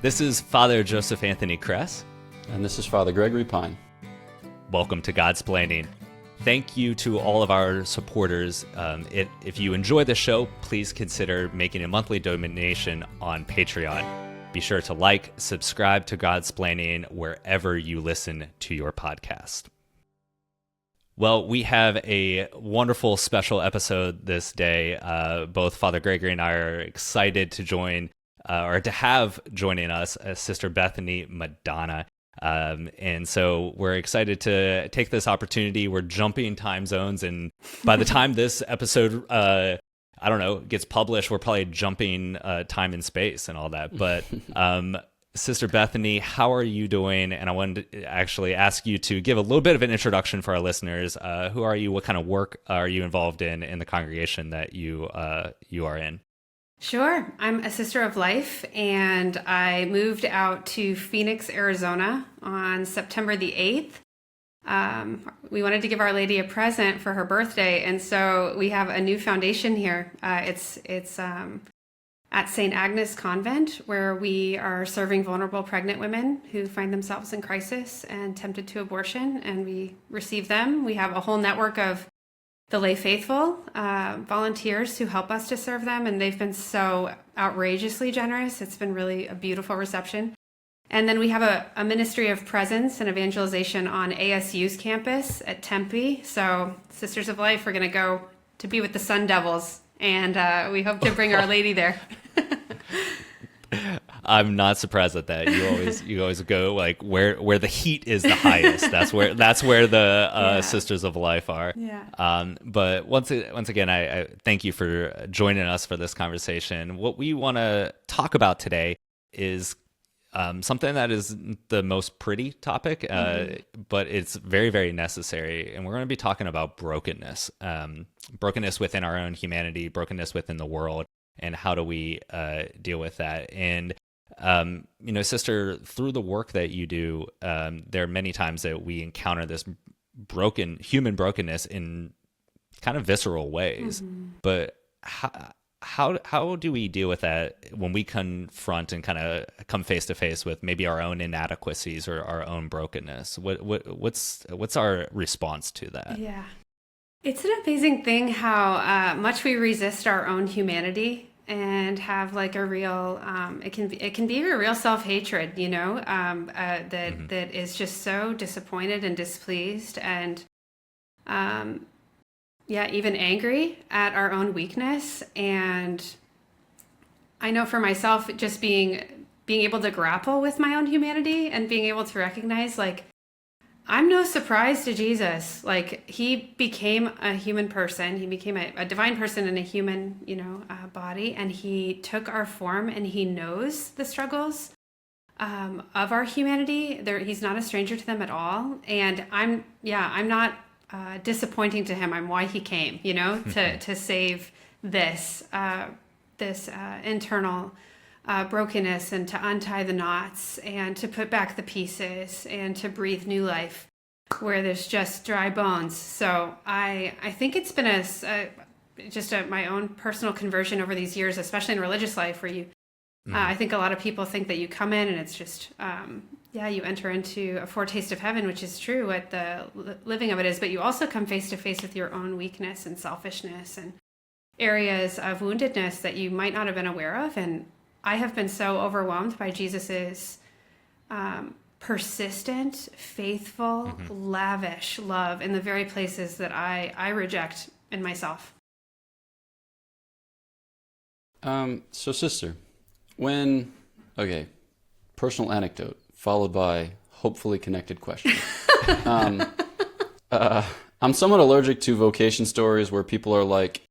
This is Father Joseph Anthony Kress. And this is Father Gregory Pine. Welcome to Godsplaining. Thank you to all of our supporters. If you enjoy the show, please consider making a monthly donation on Patreon. Be sure to like, subscribe to Godsplaining wherever you listen to your podcast. Well, we have a wonderful special episode this day. Both Father Gregory and I are excited to join, or to have joining us, Sister Bethany Madonna. And so we're excited to take this opportunity. We're jumping time zones, and by the time this episode, gets published, we're probably jumping time and space and all that. But Sister Bethany, how are you doing? And I wanted to actually ask you to give a little bit of an introduction for our listeners. Who are you? What kind of work are you involved in the congregation that you are in? Sure. I'm a sister of life, and I moved out to Phoenix, Arizona on September the 8th. We wanted to give Our Lady a present for her birthday, and so we have a new foundation here. It's at St. Agnes Convent, where we are serving vulnerable pregnant women who find themselves in crisis and tempted to abortion, and we receive them. We have a whole network of the lay faithful, volunteers who help us to serve them, and they've been so outrageously generous. It's been really a beautiful reception. And then we have a ministry of presence and evangelization on ASU's campus at Tempe. So Sisters of Life are going to go to be with the Sun Devils, and we hope to bring Our Lady there. I'm not surprised at that. You always go like where the heat is the highest. That's where the Sisters of Life are. Yeah. But once again, I thank you for joining us for this conversation. What we want to talk about today is something that is the most pretty topic, but it's very, very necessary. And we're going to be talking about brokenness, brokenness within our own humanity, brokenness within the world, and how do we deal with that? And Sister, through the work that you do, there are many times that we encounter this human brokenness in kind of visceral ways. Mm-hmm. But how do we deal with that when we confront and kind of come face to face with maybe our own inadequacies or our own brokenness? What's our response to that? Yeah, it's an amazing thing how much we resist our own humanity and have like a real it can be a real self-hatred, that is just so disappointed and displeased and even angry at our own weakness. And I know for myself, just being able to grapple with my own humanity and being able to recognize, like, I'm no surprise to Jesus. Like, he became a human person. He became a divine person in a human, body, and he took our form, and he knows the struggles of our humanity. He's not a stranger to them at all. And I'm not disappointing to him. I'm why he came, to save this internal brokenness, and to untie the knots, and to put back the pieces, and to breathe new life where there's just dry bones. So I think it's been my own personal conversion over these years, especially in religious life, where you I think a lot of people think that you come in and it's just you enter into a foretaste of heaven, which is true what the living of it is, but you also come face to face with your own weakness and selfishness and areas of woundedness that you might not have been aware of. And I have been so overwhelmed by Jesus's persistent, faithful, lavish love in the very places that I reject in myself. So sister, personal anecdote followed by hopefully connected question. I'm somewhat allergic to vocation stories where people are like,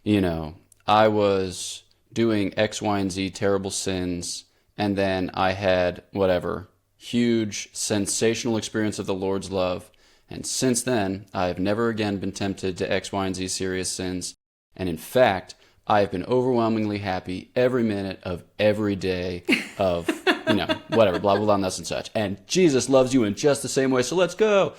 I was doing X, Y, and Z terrible sins, and then I had huge sensational experience of the Lord's love, and since then I have never again been tempted to X, Y, and Z serious sins, and in fact I have been overwhelmingly happy every minute of every day of blah blah blah and thus and such, and Jesus loves you in just the same way, so let's go.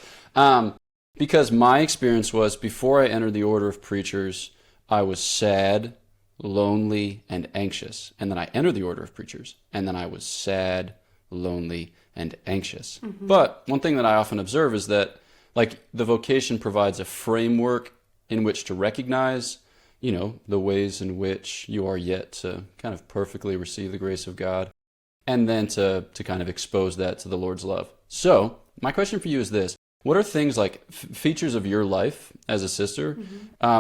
Because my experience was, before I entered the order of preachers, I was sad, lonely, and anxious. And then I entered the order of preachers, and then I was sad, lonely, and anxious. But one thing that I often observe is that, like, the vocation provides a framework in which to recognize, the ways in which you are yet to kind of perfectly receive the grace of God, and then to kind of expose that to the Lord's love. So my question for you is this: what are things like features of your life as a sister,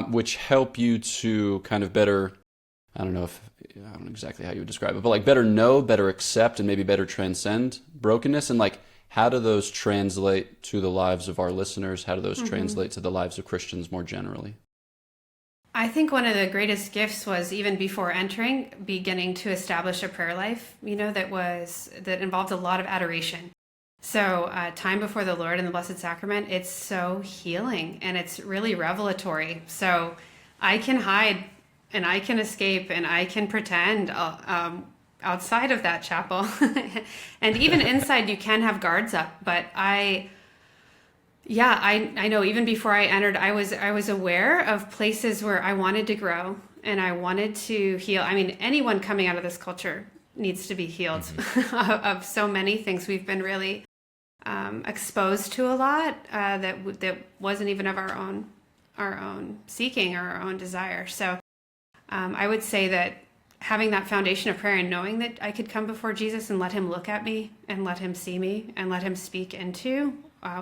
which help you to kind of better, I don't know exactly how you would describe it, but like better know, better accept, and maybe better transcend brokenness? And like, how do those translate to the lives of our listeners? How do those translate to the lives of Christians more generally? I think one of the greatest gifts was, even before entering, beginning to establish a prayer life, that involved a lot of adoration. So time before the Lord and the Blessed Sacrament, it's so healing and it's really revelatory. So I can hide and I can escape and I can pretend outside of that chapel. And even inside you can have guards up. But I know even before I entered, I was aware of places where I wanted to grow and I wanted to heal. I mean, anyone coming out of this culture needs to be healed of so many things. We've been really exposed to a lot that wasn't even of our own seeking or our own desire. So I would say that having that foundation of prayer and knowing that I could come before Jesus and let him look at me and let him see me and let him speak into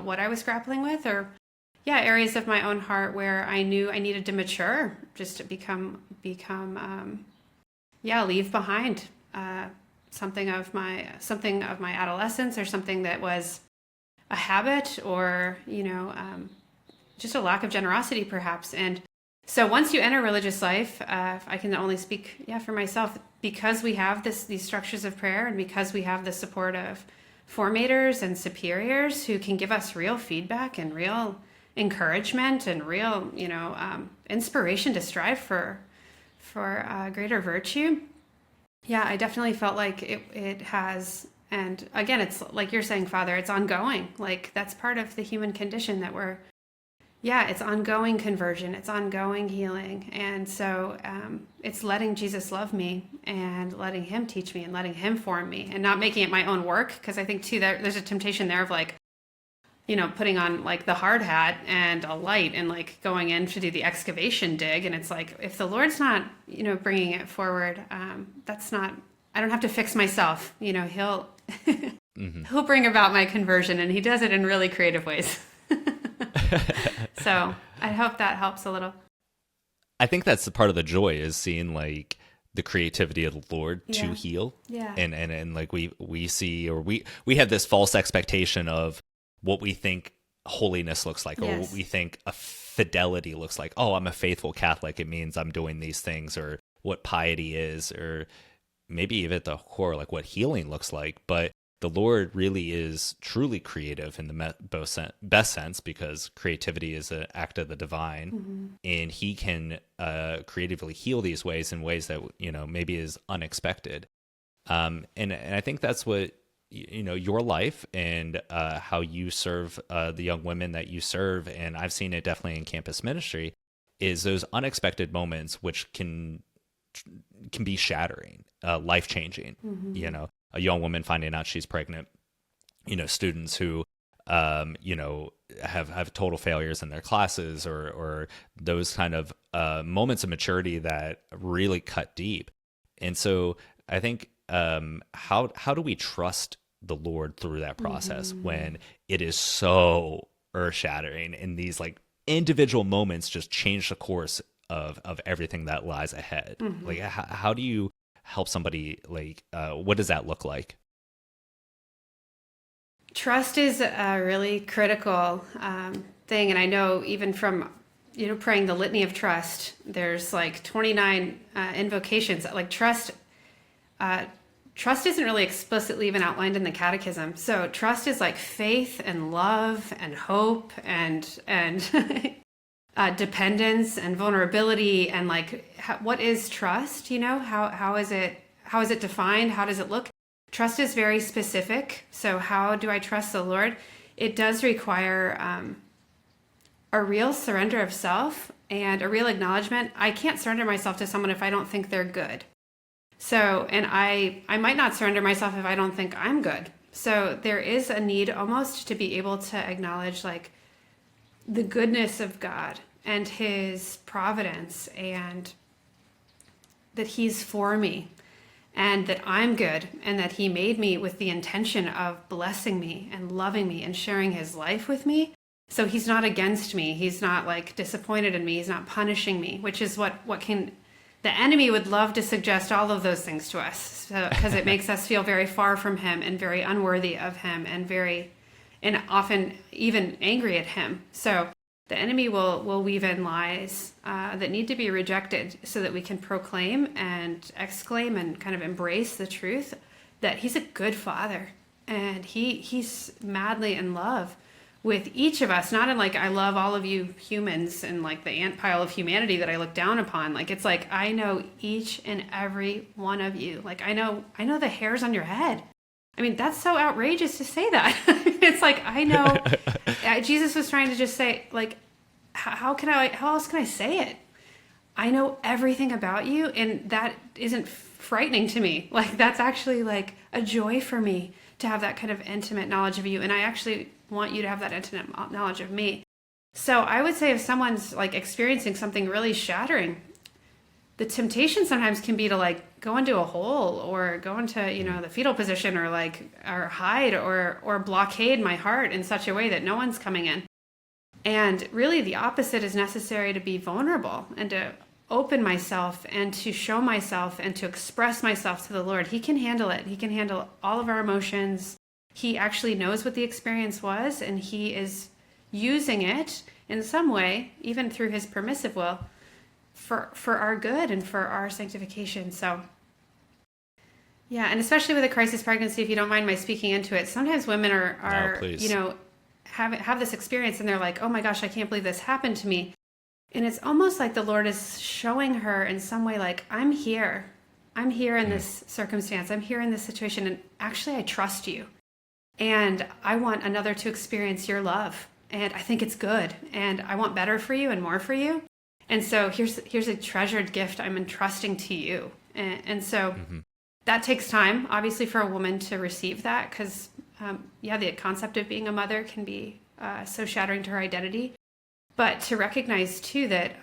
what I was grappling with, or areas of my own heart where I knew I needed to mature, just to become leave behind something of my adolescence, or something that was a habit, or just a lack of generosity perhaps. And so once you enter religious life, I can only speak for myself, because we have these structures of prayer, and because we have the support of formators and superiors who can give us real feedback and real encouragement and real inspiration to strive for greater virtue. I definitely felt like it has. And again, it's like you're saying, Father, it's ongoing. Like, that's part of the human condition, that it's ongoing conversion, it's ongoing healing. And so it's letting Jesus love me and letting him teach me and letting him form me, and not making it my own work. Because I think too, there's a temptation there of like, putting on like the hard hat and a light and like going in to do the excavation dig. And it's like, if the Lord's not, bringing it forward, I don't have to fix myself. He'll he'll bring about my conversion, and he does it in really creative ways. So I hope that helps a little. I think that's the part of the joy, is seeing like the creativity of the Lord to heal. Yeah. And like we see, or we have this false expectation of what we think holiness looks like, or what we think a fidelity looks like. Oh, I'm a faithful Catholic, it means I'm doing these things, or what piety is, or maybe even at the core, like what healing looks like. But the Lord really is truly creative in the best sense, because creativity is an act of the divine, and he can creatively heal these ways in ways that maybe is unexpected. And I think that's what your life and how you serve the young women that you serve, and I've seen it definitely in campus ministry, is those unexpected moments which can be shattering, life-changing. A young woman finding out she's pregnant, students who have total failures in their classes, or those kind of moments of maturity that really cut deep. And so I think how do we trust the Lord through that process when it is so earth-shattering, and these like individual moments just change the course of everything that lies ahead? Like, how do you help somebody, like, what does that look like? Trust is a really critical thing. And I know even from, praying the litany of trust, there's like 29 invocations. Like trust isn't really explicitly even outlined in the catechism. So trust is like faith and love and hope and dependence and vulnerability. And like, what is trust? How is it defined? How does it look? Trust is very specific. So how do I trust the Lord? It does require a real surrender of self and a real acknowledgement. I can't surrender myself to someone if I don't think they're good. So, and I might not surrender myself if I don't think I'm good. So there is a need almost to be able to acknowledge like the goodness of God and his providence, and that he's for me, and that I'm good, and that he made me with the intention of blessing me and loving me and sharing his life with me. So he's not against me. He's not like disappointed in me. He's not punishing me, which is what the enemy would love to suggest all of those things to us, because it makes us feel very far from him and very unworthy of him and often even angry at him. So the enemy will weave in lies that need to be rejected so that we can proclaim and exclaim and kind of embrace the truth that he's a good father, and he's madly in love with each of us, not in like, I love all of you humans and like the ant pile of humanity that I look down upon. Like, it's like, I know each and every one of you. Like, I know the hairs on your head. I mean, that's so outrageous to say that. It's like, I know. Jesus was trying to just say, like, how else can I say it? I know everything about you, and that isn't frightening to me. Like, that's actually like a joy for me to have that kind of intimate knowledge of you, and I actually want you to have that intimate knowledge of me. So I would say if someone's like experiencing something really shattering, the temptation sometimes can be to like go into a hole or go into, the fetal position, or hide or blockade my heart in such a way that no one's coming in. And really the opposite is necessary, to be vulnerable and to open myself and to show myself and to express myself to the Lord. He can handle it. He can handle all of our emotions. He actually knows what the experience was, and he is using it in some way, even through his permissive will, for our good and for our sanctification. So, yeah, and especially with a crisis pregnancy, if you don't mind my speaking into it, sometimes women are No, have this experience, and they're like, oh my gosh, I can't believe this happened to me. And it's almost like the Lord is showing her in some way, like, I'm here in this circumstance. I'm here in this situation. And actually, I trust you. And I want another to experience your love. And I think it's good. And I want better for you and more for you. And so here's a treasured gift I'm entrusting to you. And so that takes time, obviously, for a woman to receive that, because, the concept of being a mother can be so shattering to her identity. But to recognize, too, that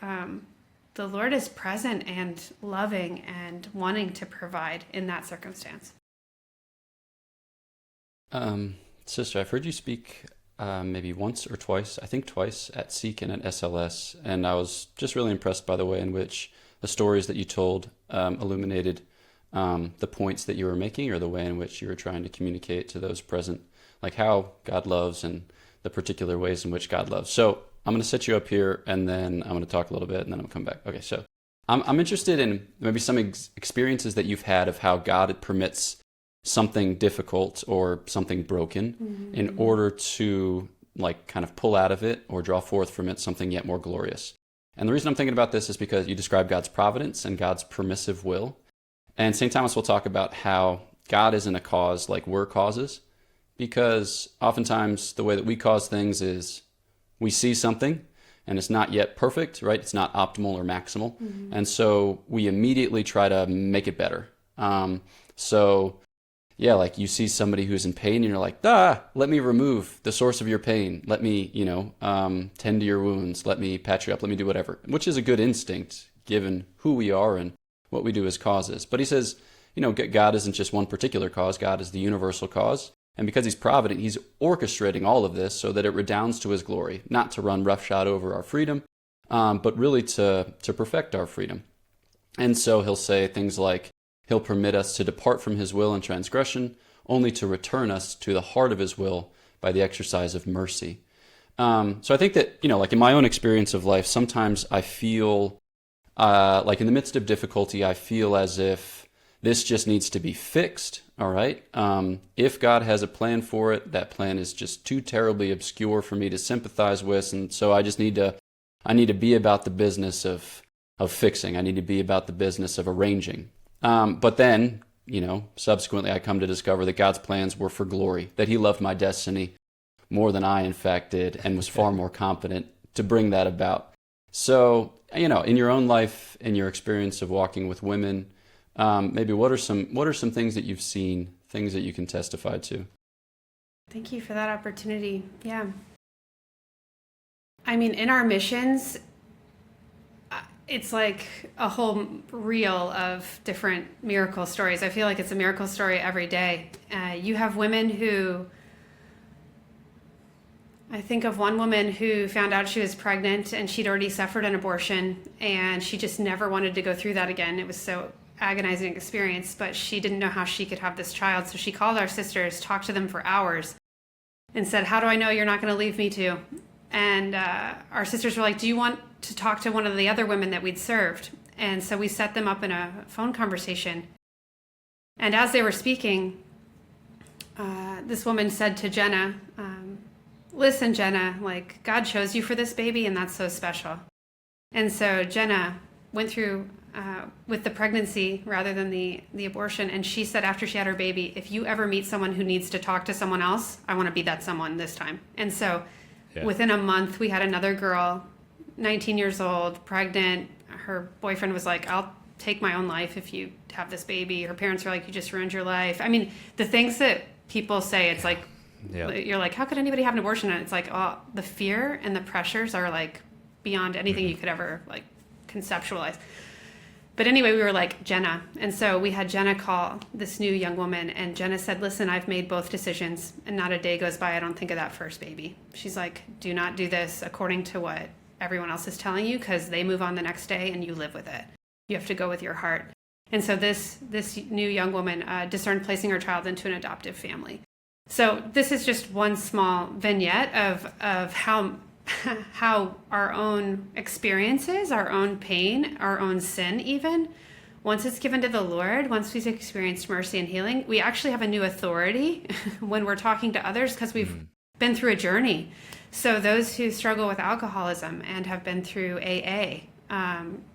the Lord is present and loving and wanting to provide in that circumstance. Sister, I've heard you speak maybe once or twice, I think twice, at Seek and at SLS, and I was just really impressed by the way in which the stories that you told illuminated the points that you were making, or the way in which you were trying to communicate to those present, like how God loves and the particular ways in which God loves. So I'm going to set you up here, and then I'm going to talk a little bit, and then I'm going to come back. Okay, so I'm interested in maybe some experiences that you've had of how God permits something difficult or something broken in order to like kind of pull out of it or draw forth from it something yet more glorious. And the reason I'm thinking about this is because you describe God's providence and God's permissive will. And St. Thomas will talk about how God isn't a cause like we're causes, because oftentimes the way that we cause things is we see something and it's not yet perfect, right? It's not optimal or maximal. And so we immediately try to make it better. Yeah, like you see somebody who's in pain and you're like, let me remove the source of your pain. Let me, tend to your wounds. Let me patch you up. Let me do whatever, which is a good instinct given who we are and what we do as causes. But he says, God isn't just one particular cause. God is the universal cause. And because he's provident, he's orchestrating all of this so that it redounds to his glory, not to run roughshod over our freedom, but really to perfect our freedom. And so he'll say things like, he'll permit us to depart from his will and transgression, only to return us to the heart of his will by the exercise of mercy. So I think that, like in my own experience of life, sometimes I feel like in the midst of difficulty, I feel as if this just needs to be fixed, all right? If God has a plan for it, that plan is just too terribly obscure for me to sympathize with, and so I need to be about the business of fixing. I need to be about the business of arranging. But then, subsequently I come to discover that God's plans were for glory, that he loved my destiny more than I in fact did, and was far more competent to bring that about. So, in your own life, in your experience of walking with women, maybe what are some things that you've seen, things that you can testify to? Thank you for that opportunity. Yeah. I mean, in our missions, it's like a whole reel of different miracle stories. I feel like it's a miracle story every day. You have women who, I think of one woman who found out she was pregnant and she'd already suffered an abortion and she just never wanted to go through that again. It was so agonizing experience, but she didn't know how she could have this child. So she called our sisters, talked to them for hours and said, "How do I know you're not going to leave me too?" And our sisters were like, "Do you want to talk to one of the other women that we'd served?" And so we set them up in a phone conversation. And as they were speaking, this woman said to Jenna, "Listen, Jenna, like God chose you for this baby and that's so special." And so Jenna went through with the pregnancy rather than the abortion. And she said after she had her baby, "If you ever meet someone who needs to talk to someone else, I want to be that someone this time." And so within a month, we had another girl, 19 years old, pregnant. Her boyfriend was like, "I'll take my own life if you have this baby." Her parents were like, "You just ruined your life." I mean, the things that people say, it's like, you're like, how could anybody have an abortion? And it's like, oh, the fear and the pressures are like beyond anything you could ever like conceptualize. But anyway, we were like, Jenna. And so we had Jenna call this new young woman, and Jenna said, "Listen, I've made both decisions and not a day goes by I don't think of that first baby." She's like, "Do not do this according to what everyone else is telling you, because they move on the next day and you live with it. You have to go with your heart." And so this new young woman discerned placing her child into an adoptive family. So this is just one small vignette of how our own experiences, our own pain, our own sin even, once it's given to the Lord, once we've experienced mercy and healing, we actually have a new authority when we're talking to others because we've been through a journey. So those who struggle with alcoholism and have been through AA,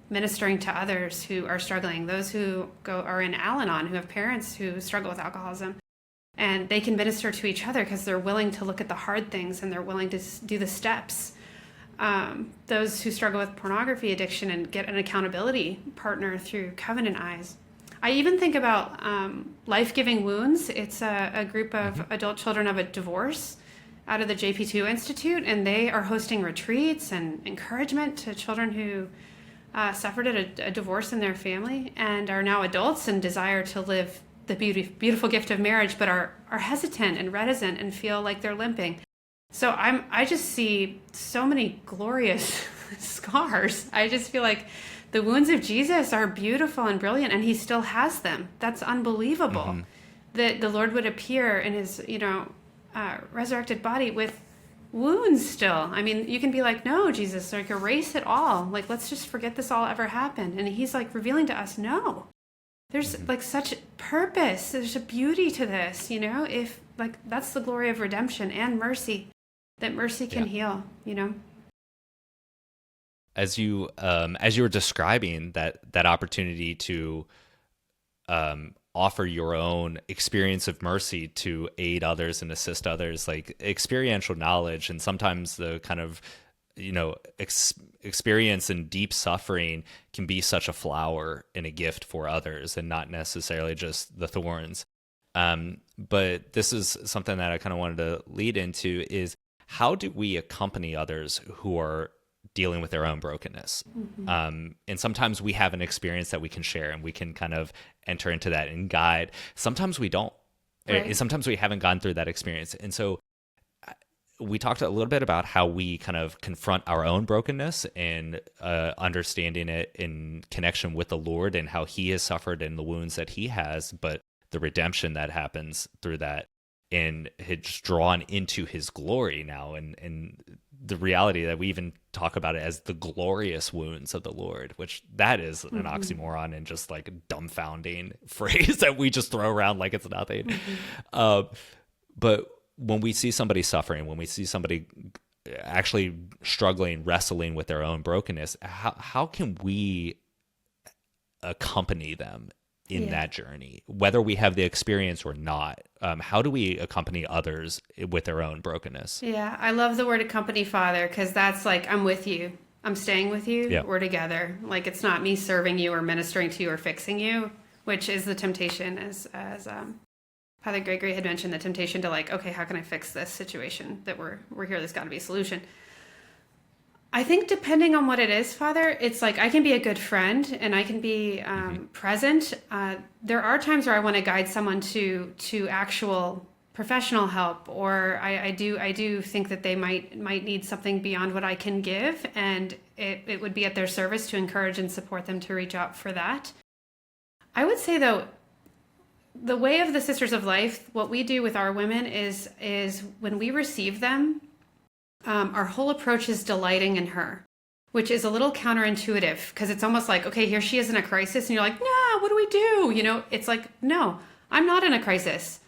ministering to others who are struggling, those who are in Al-Anon, who have parents who struggle with alcoholism, and they can minister to each other because they're willing to look at the hard things and they're willing to do the steps. Those who struggle with pornography addiction and get an accountability partner through Covenant Eyes. I even think about Life-Giving Wounds. It's a group of adult children of a divorce out of the JP2 Institute, and they are hosting retreats and encouragement to children who suffered a divorce in their family and are now adults and desire to live the beautiful gift of marriage, but are hesitant and reticent and feel like they're limping. So I just see so many glorious scars. I just feel like the wounds of Jesus are beautiful and brilliant, and he still has them. That's unbelievable. That the Lord would appear in his, resurrected body with wounds still. I mean, you can be like, "No, Jesus, like erase it all. Like, let's just forget this all ever happened." And he's like revealing to us, no. There's like such purpose. There's a beauty to this, if like that's the glory of redemption and mercy, that mercy can heal, As you were describing that opportunity to offer your own experience of mercy to aid others and assist others, like experiential knowledge, and sometimes the kind of experience and deep suffering can be such a flower and a gift for others and not necessarily just the thorns. But this is something that I kind of wanted to lead into is, how do we accompany others who are dealing with their own brokenness? And sometimes we have an experience that we can share and we can kind of enter into that and guide. Sometimes we don't. Right. Sometimes we haven't gone through that experience. And so we talked a little bit about how we kind of confront our own brokenness and understanding it in connection with the Lord and how he has suffered and the wounds that he has, but the redemption that happens through that, and it's drawn into his glory now. And the reality that we even talk about it as the glorious wounds of the Lord, which that is an oxymoron and just like a dumbfounding phrase that we just throw around like it's nothing. But when we see somebody suffering, when we see somebody actually struggling, wrestling with their own brokenness, how can we accompany them in that journey, whether we have the experience or not? How do we accompany others with their own brokenness? Yeah, I love the word accompany, Father, because that's like, I'm with you. I'm staying with you. Yeah. We're together. Like, it's not me serving you or ministering to you or fixing you, which is the temptation, as Father Gregory had mentioned, the temptation to like, okay, how can I fix this situation that we're here? There's got to be a solution. I think depending on what it is, Father, it's like I can be a good friend and I can be present. There are times where I want to guide someone to actual professional help, or I do think that they might need something beyond what I can give, and it would be at their service to encourage and support them to reach out for that. I would say, though, the way of the Sisters of Life, what we do with our women is when we receive them, our whole approach is delighting in her, which is a little counterintuitive, because it's almost like, okay, here she is in a crisis, and you're like, nah, what do we do? You know, it's like, no, I'm not in a crisis.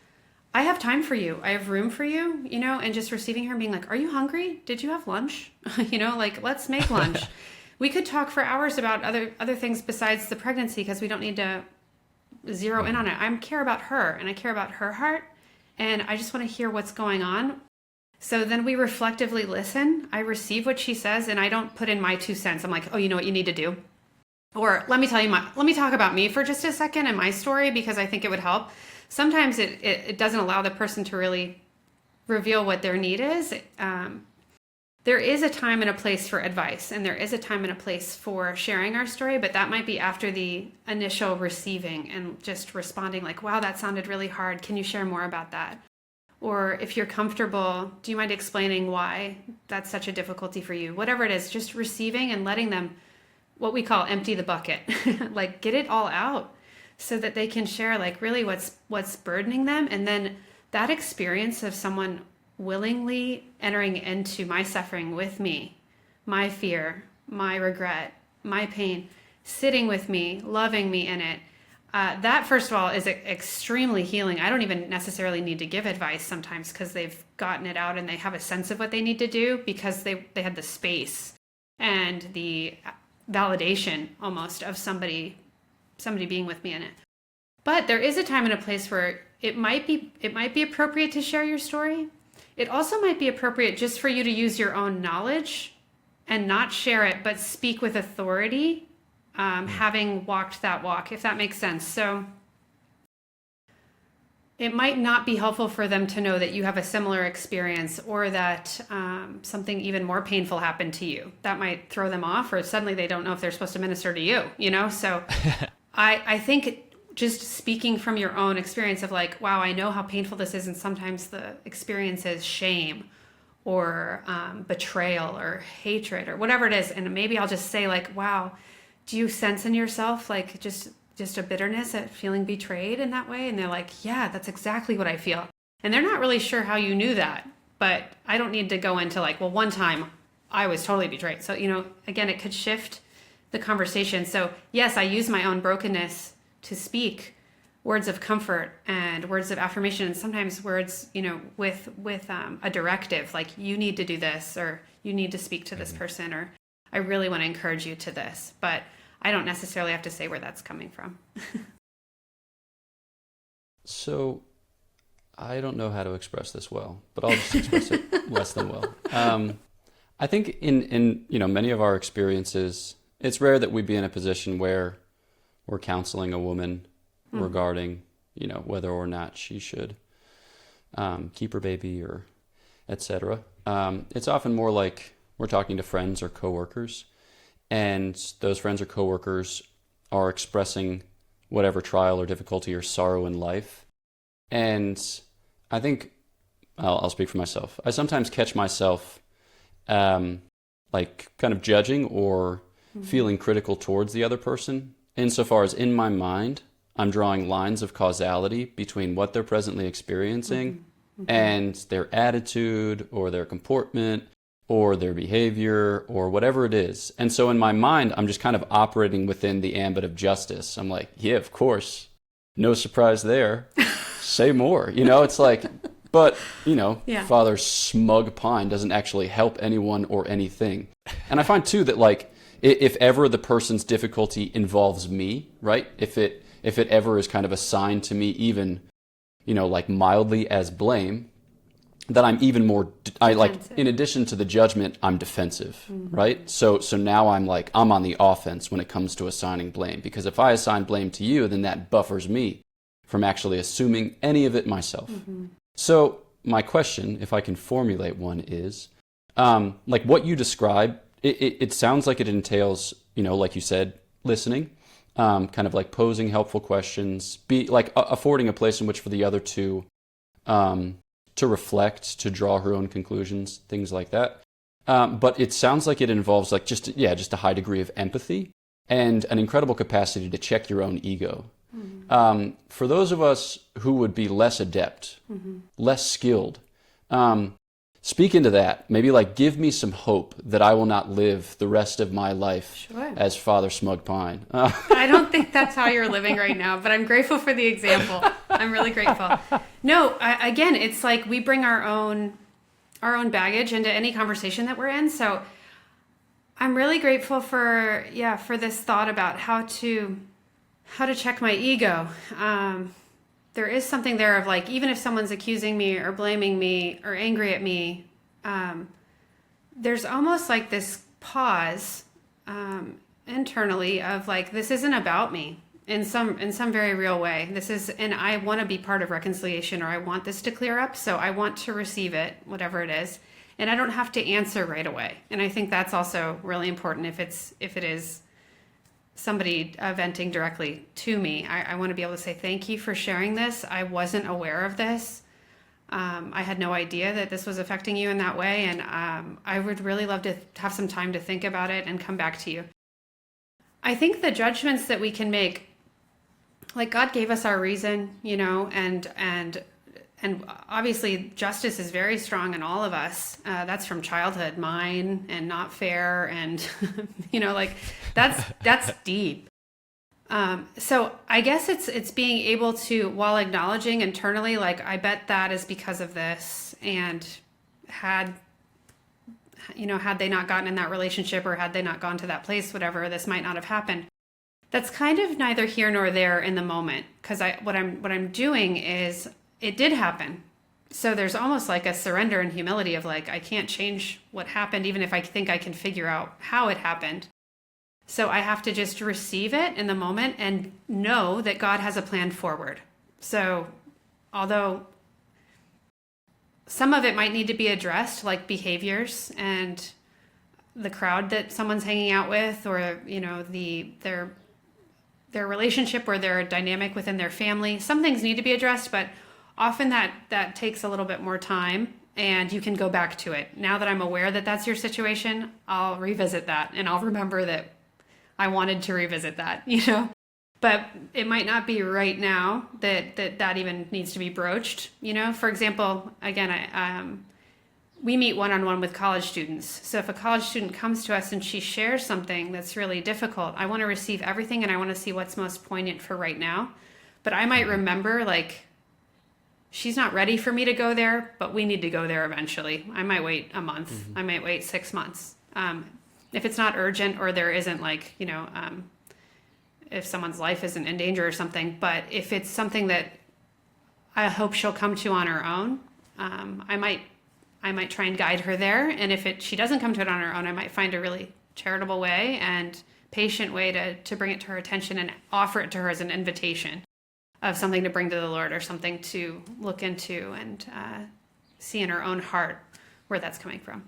I have time for you. I have room for you, you know, and just receiving her and being like, are you hungry? Did you have lunch? You know, like, let's make lunch. We could talk for hours about other things besides the pregnancy, because we don't need to zero in on it. I care about her, and I care about her heart, and I just want to hear what's going on. So then we reflectively listen. I receive what she says, and I don't put in my 2 cents. I'm like, oh, you know what you need to do? Or let me talk about me for just a second and my story, because I think it would help. Sometimes it doesn't allow the person to really reveal what their need is. There is a time and a place for advice, and there is a time and a place for sharing our story, but that might be after the initial receiving and just responding like, wow, that sounded really hard. Can you share more about that? Or if you're comfortable, do you mind explaining why that's such a difficulty for you? Whatever it is, just receiving and letting them, what we call empty the bucket, like get it all out so that they can share like really what's burdening them. And then that experience of someone willingly entering into my suffering with me, my fear, my regret, my pain, sitting with me, loving me in it, that, first of all, is extremely healing. I don't even necessarily need to give advice sometimes, because they've gotten it out and they have a sense of what they need to do, because they had the space and the validation almost of somebody being with me in it. But there is a time and a place where it might be appropriate to share your story. It also might be appropriate just for you to use your own knowledge and not share it, but speak with authority, having walked that walk, if that makes sense. So it might not be helpful for them to know that you have a similar experience, or that something even more painful happened to you. That might throw them off, or suddenly they don't know if they're supposed to minister to you, you know? So I think just speaking from your own experience of like, wow, I know how painful this is, and sometimes the experience is shame or betrayal or hatred or whatever it is. And maybe I'll just say like, wow, do you sense in yourself like just a bitterness at feeling betrayed in that way? And they're like, yeah, that's exactly what I feel. And they're not really sure how you knew that, but I don't need to go into like, well, one time I was totally betrayed. So, you know, again, it could shift the conversation. So yes, I use my own brokenness to speak words of comfort and words of affirmation, and sometimes words, you know, with a directive, like you need to do this, or you need to speak to this person, or I really want to encourage you to this, but I don't necessarily have to say where that's coming from. So I don't know how to express this well, but I'll just express it less than well. I think in you know, many of our experiences, it's rare that we'd be in a position where we're counseling a woman regarding, you know, whether or not she should keep her baby or etc. It's often more like we're talking to friends or coworkers, and those friends or coworkers are expressing whatever trial or difficulty or sorrow in life. And I think, I'll speak for myself. I sometimes catch myself like kind of judging or feeling critical towards the other person, insofar as in my mind, I'm drawing lines of causality between what they're presently experiencing and their attitude or their comportment or their behavior or whatever it is. And so in my mind, I'm just kind of operating within the ambit of justice. I'm like, yeah, of course. No surprise there. Say more. You know, it's like, but, you know, Father Smug Pine doesn't actually help anyone or anything. And I find, too, that, like, if ever the person's difficulty involves me, right? If it ever is kind of assigned to me, even, you know, like mildly as blame, that I'm even more, Defensive. in addition to the judgment, I'm defensive, right? So now I'm on the offense when it comes to assigning blame, because if I assign blame to you, then that buffers me from actually assuming any of it myself. So my question, if I can formulate one, is, like what you describe, it sounds like it entails, like you said, listening, kind of like posing helpful questions, be like affording a place in which for the other to reflect, to draw her own conclusions, things like that. But it sounds like it involves like just a high degree of empathy and an incredible capacity to check your own ego. For those of us who would be less adept, less skilled, speak into that. Maybe like give me some hope that I will not live the rest of my life as Father Smug Pine. I don't think that's how you're living right now, but I'm grateful for the example. I'm really grateful. No, again, it's like we bring our own baggage into any conversation that we're in. So I'm really grateful for this thought about how to check my ego. There is something there of like, even if someone's accusing me or blaming me or angry at me, there's almost like this pause internally of like, this isn't about me in some very real way. And I want to be part of reconciliation, or I want this to clear up. So I want to receive it, whatever it is. And I don't have to answer right away. And I think that's also really important if it is somebody venting directly to me. I want to be able to say, thank you for sharing this. I wasn't aware of this. I had no idea that this was affecting you in that way. And I would really love to have some time to think about it and come back to you. I think the judgments that we can make, like God gave us our reason, and obviously justice is very strong in all of us. That's from childhood, mine and not fair. And, that's deep. So I guess it's being able to, while acknowledging internally, like, I bet that is because of this. And had they not gotten in that relationship, or had they not gone to that place, whatever, this might not have happened. That's kind of neither here nor there in the moment. Because what I'm doing is, it did happen. So there's almost like a surrender and humility of like, I can't change what happened, even if I think I can figure out how it happened. So I have to just receive it in the moment and know that God has a plan forward. So although some of it might need to be addressed, like behaviors and the crowd that someone's hanging out with, or, their relationship or their dynamic within their family, some things need to be addressed, but often that takes a little bit more time, and you can go back to it. Now that I'm aware that that's your situation, I'll revisit that, and I'll remember that I wanted to revisit that, But it might not be right now that even needs to be broached, For example, again, we meet one-on-one with college students. So if a college student comes to us and she shares something that's really difficult, I want to receive everything, and I want to see what's most poignant for right now. But I might remember, like, she's not ready for me to go there, but we need to go there eventually. I might wait a month. I might wait 6 months. If it's not urgent, or there isn't like, if someone's life isn't in danger or something, but if it's something that I hope she'll come to on her own, I might try and guide her there. And if she doesn't come to it on her own, I might find a really charitable way and patient way to bring it to her attention and offer it to her as an invitation of something to bring to the Lord, or something to look into and see in her own heart where that's coming from.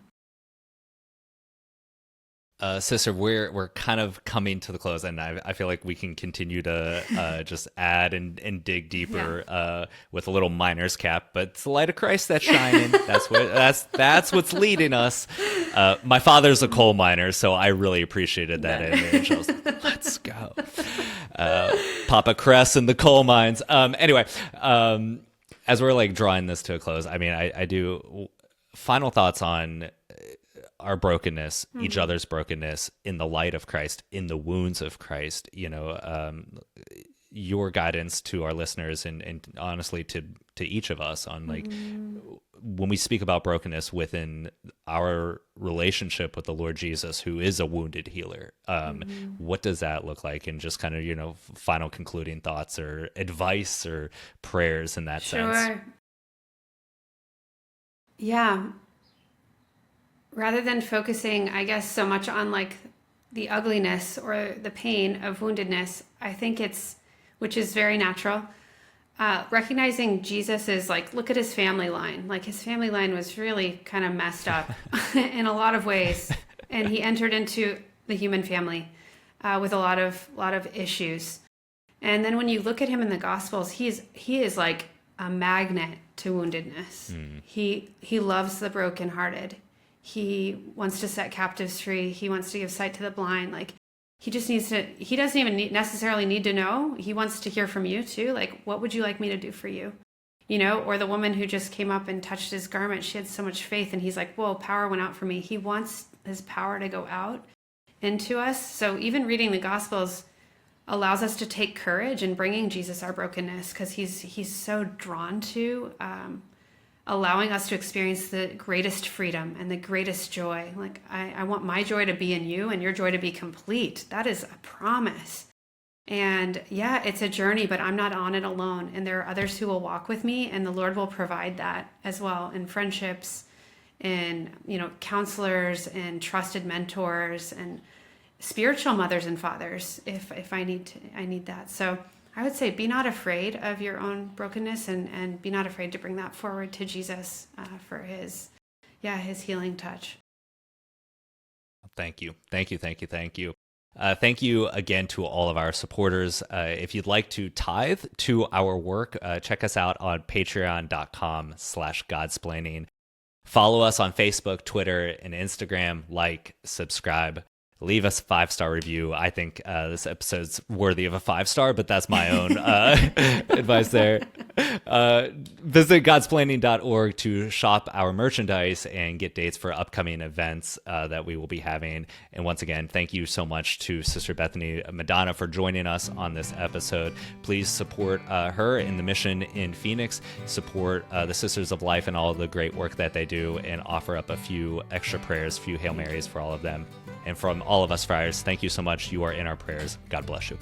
Sister, we're kind of coming to the close, and I feel like we can continue to just add and dig deeper with a little miner's cap. But it's the light of Christ that's shining. That's what's leading us. My father's a coal miner, so I really appreciated that image. I was like, let's go, Papa Kress and the coal mines. Anyway, as we're like drawing this to a close, I mean, I do final thoughts on our brokenness, each other's brokenness, in the light of Christ, in the wounds of Christ, your guidance to our listeners and honestly to each of us on like, when we speak about brokenness within our relationship with the Lord Jesus, who is a wounded healer, what does that look like? And just kind of, final concluding thoughts or advice or prayers in that sense. Yeah. Rather than focusing, I guess, so much on like the ugliness or the pain of woundedness, I think which is very natural, recognizing Jesus is like, look at his family line. Like his family line was really kind of messed up in a lot of ways. And he entered into the human family with a lot of issues. And then when you look at him in the Gospels, he is like a magnet to woundedness. He loves the brokenhearted. He wants to set captives free. He wants to give sight to the blind. Like he doesn't even necessarily need to know. He wants to hear from you too. Like, what would you like me to do for you? You know, or the woman who just came up and touched his garment, she had so much faith and he's like, whoa, power went out for me. He wants his power to go out into us. So even reading the Gospels allows us to take courage in bringing Jesus our brokenness, because he's so drawn to allowing us to experience the greatest freedom and the greatest joy. Like I want my joy to be in you and your joy to be complete. That is a promise. And yeah, it's a journey, but I'm not on it alone. And there are others who will walk with me, and the Lord will provide that as well in friendships, in, you know, counselors and trusted mentors and spiritual mothers and fathers if I need that. So I would say be not afraid of your own brokenness, and be not afraid to bring that forward to Jesus for his healing touch. Thank you. Thank you again to all of our supporters. If you'd like to tithe to our work, check us out on patreon.com/Godsplaining. Follow us on Facebook, Twitter, and Instagram. Like, subscribe. Leave us a 5-star review. I think this episode's worthy of a 5-star, but that's my own advice there. Visit godsplaining.org to shop our merchandise and get dates for upcoming events that we will be having. And once again, thank you so much to Sister Bethany Madonna for joining us on this episode. Please support her in the mission in Phoenix, support the Sisters of Life and all the great work that they do, and offer up a few extra prayers, a few Hail Marys for all of them. And from all of us friars, thank you so much. You are in our prayers. God bless you.